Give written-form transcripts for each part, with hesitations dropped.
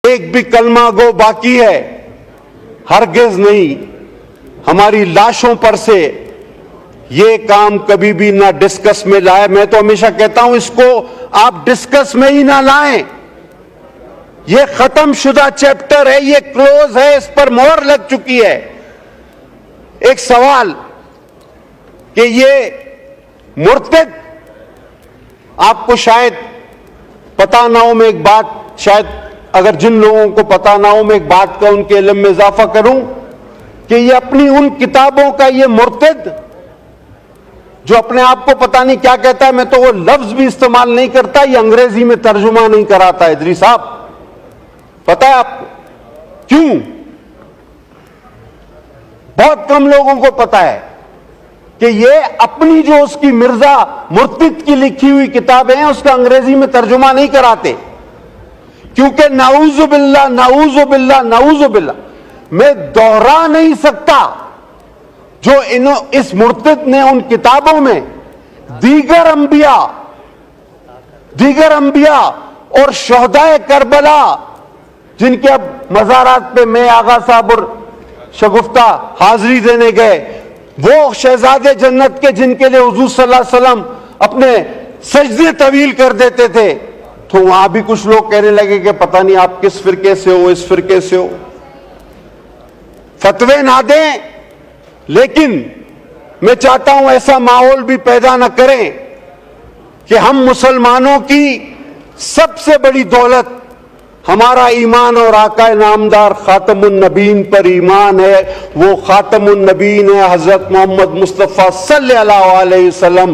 ایک بھی کلمہ گو باقی ہے؟ ہرگز نہیں۔ ہماری لاشوں پر سے یہ کام کبھی بھی نہ ڈسکس میں لائے۔ میں تو ہمیشہ کہتا ہوں اس کو آپ ڈسکس میں ہی نہ لائیں، یہ ختم شدہ چیپٹر ہے، یہ کلوز ہے، اس پر مہر لگ چکی ہے۔ ایک سوال کہ یہ مرتد، آپ کو شاید پتہ نہ ہو، میں ایک بات شاید اگر جن لوگوں کو پتہ نہ ہو میں ایک بات کا ان کے علم میں اضافہ کروں کہ یہ اپنی ان کتابوں کا یہ مرتد جو اپنے آپ کو پتہ نہیں کیا کہتا ہے، میں تو وہ لفظ بھی استعمال نہیں کرتا، یہ انگریزی میں ترجمہ نہیں کراتا ہے ادریس صاحب، پتہ ہے آپ کو کیوں؟ بہت کم لوگوں کو پتہ ہے کہ یہ اپنی جو اس کی مرزا مرتد کی لکھی ہوئی کتابیں ہیں اس کا انگریزی میں ترجمہ نہیں کراتے، کیونکہ نعوذ باللہ نعوذ باللہ نعوذ باللہ میں دوہرا نہیں سکتا جو اس مرتد نے ان کتابوں میں دیگر انبیاء اور شہدائے کربلا جن کے اب مزارات پہ میں آغا صاحب اور شگفتہ حاضری دینے گئے، وہ شہزادے جنت کے جن کے لئے حضور صلی اللہ علیہ وسلم اپنے سجدے طویل کر دیتے تھے، تو وہاں بھی کچھ لوگ کہنے لگے کہ پتہ نہیں آپ کس فرقے سے ہو، اس فرقے سے ہو، فتوے نہ دیں، لیکن میں چاہتا ہوں ایسا ماحول بھی پیدا نہ کریں کہ ہم مسلمانوں کی سب سے بڑی دولت ہمارا ایمان اور آقا نامدار خاتم النبیین پر ایمان ہے، وہ خاتم النبیین ہے حضرت محمد مصطفیٰ صلی اللہ علیہ وسلم،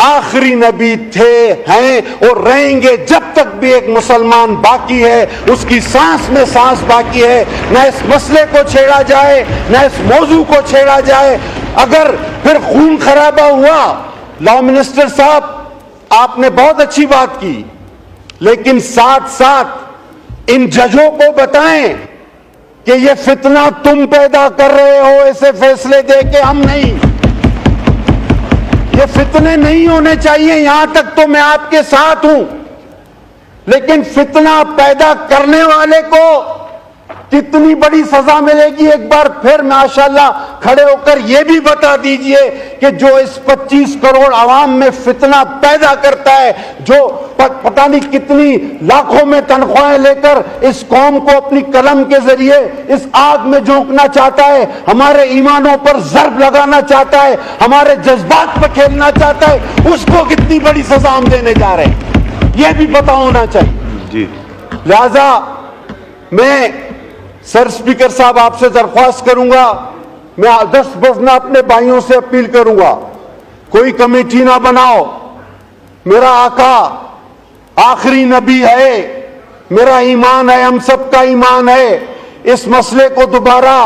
آخری نبی تھے، ہیں اور رہیں گے جب تک بھی ایک مسلمان باقی ہے، اس کی سانس میں سانس باقی ہے، نہ اس مسئلے کو چھیڑا جائے نہ اس موضوع کو چھیڑا جائے۔ اگر پھر خون خرابہ ہوا، لا منسٹر صاحب آپ نے بہت اچھی بات کی، لیکن ساتھ ساتھ ان ججوں کو بتائیں کہ یہ فتنہ تم پیدا کر رہے ہو، ایسے فیصلے دے کے ہم نہیں، یہ فتنے نہیں ہونے چاہیے، یہاں تک تو میں آپ کے ساتھ ہوں، لیکن فتنہ پیدا کرنے والے کو کتنی بڑی سزا ملے گی؟ ایک بار پھر ماشاءاللہ کھڑے ہو کر یہ بھی بتا دیجئے کہ جو اس 25 کروڑ عوام میں فتنہ پیدا کرتا ہے، جو پتہ نہیں کتنی لاکھوں میں تنخواہیں لے کر اس قوم کو اپنی قلم کے ذریعے اس آگ میں جھونکنا چاہتا ہے، ہمارے ایمانوں پر ضرب لگانا چاہتا ہے، ہمارے جذبات پر کھیلنا چاہتا ہے، اس کو کتنی بڑی سزا ہم دینے جا رہے ہیں، یہ بھی پتہ ہونا چاہیے۔ لہذا میں سر اسپیکر صاحب آپ سے درخواست کروں گا، میں دست بزنا اپنے بھائیوں سے اپیل کروں گا، کوئی کمیٹی نہ بناؤ، میرا آقا آخری نبی ہے، میرا ایمان ہے، ہم سب کا ایمان ہے، اس مسئلے کو دوبارہ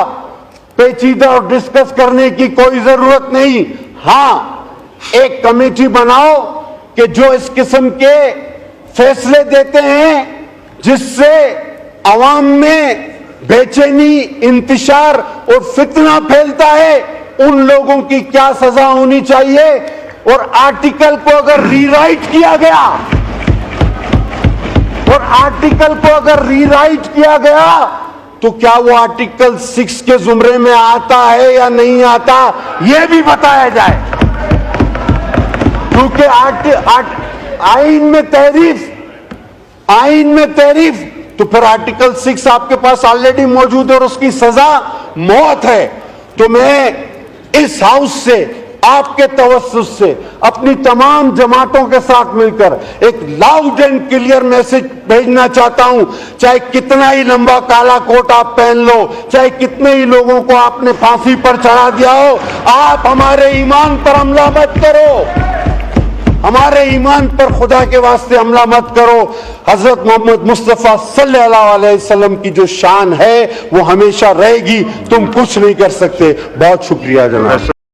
پیچیدہ اور ڈسکس کرنے کی کوئی ضرورت نہیں۔ ہاں ایک کمیٹی بناؤ کہ جو اس قسم کے فیصلے دیتے ہیں جس سے عوام میں بے چینی، انتشار اور فتنہ پھیلتا ہے، ان لوگوں کی کیا سزا ہونی چاہیے، اور آرٹیکل کو اگر ری رائٹ کیا گیا تو کیا وہ آرٹیکل 6 کے زمرے میں آتا ہے یا نہیں آتا، یہ بھی بتایا جائے، کیونکہ آئین میں تحریف تو پھر آرٹیکل 6 آپ کے پاس آلریڈی موجود ہے اور اس کی سزا موت ہے۔ تو میں اس ہاؤس سے، آپ کے توسط سے، اپنی تمام جماعتوں کے ساتھ مل کر ایک لاؤڈ اینڈ کلیئر میسج بھیجنا چاہتا ہوں، چاہے کتنا ہی لمبا کالا کوٹ آپ پہن لو، چاہے کتنے ہی لوگوں کو آپ نے پھانسی پر چڑھا دیا ہو، آپ ہمارے ایمان پر حملہ مت کرو، ہمارے ایمان پر خدا کے واسطے حملہ مت کرو۔ حضرت محمد مصطفیٰ صلی اللہ علیہ وسلم کی جو شان ہے وہ ہمیشہ رہے گی، تم کچھ نہیں کر سکتے۔ بہت شکریہ جناب۔